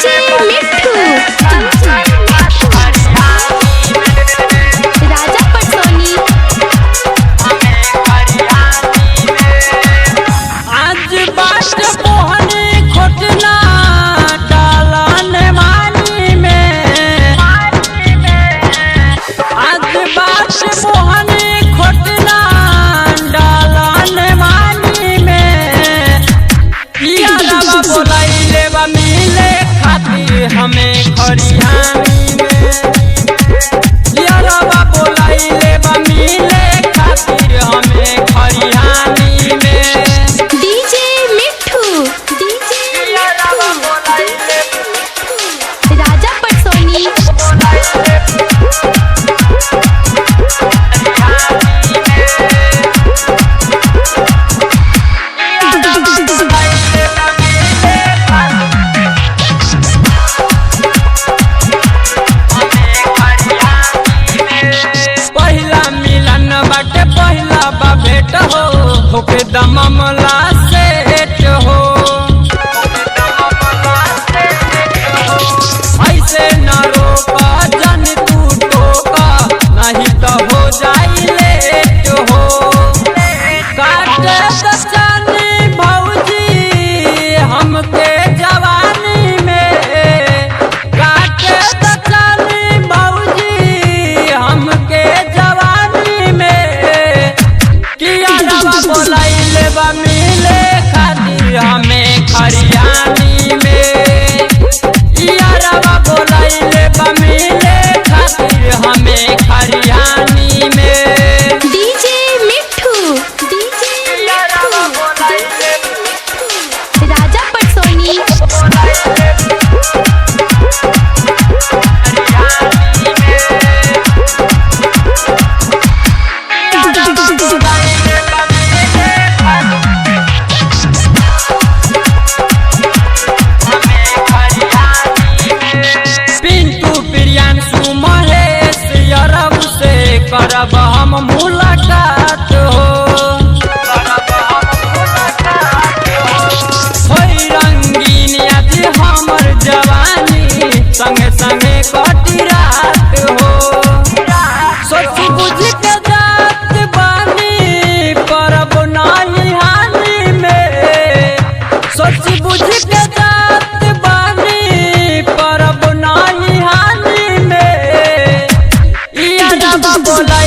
DJ मिट्ठू राजा पटसोनी। आज बाट मोहनी खोटना डालन मानी में, आज बाट मोहनी खोटना डालन मानी में। यारवा बोलाइले बा मिले खातिर हमें खरियानी में, यारवा बोलाइले बा मिले खातिर हमें खरियानी में। डीजे मिट्ठू राजा पटसोनी। पहिला मिलन बाटे पहिला बा भेट हो, होके दममला सेट हो। ऐसे न रोका जन तू टोका, नहीं तो हो जाई लेट हो। काटे दचानी भौजी हमके जवानी में, काटे दचानी भौजी हमके जवानी में। किया रवा बोलाइले बा मिले खातिर हमें खरियानी में, किया रवा बोलाइले बा मिले खातिर हमें खरियानी में। डीजे मिट्ठू राजा पटसोनी। पिंटू प्रियांशु महेश अरब से करब हम मुलाकात हो। होई रंगीन आज हमर जवानी, संगे संगे कटी रात हो। सोच बुझ के जात बानी करब नाही हानि में, सोच बुझ के जात बानी करब नाही हानि में। यारवा बोला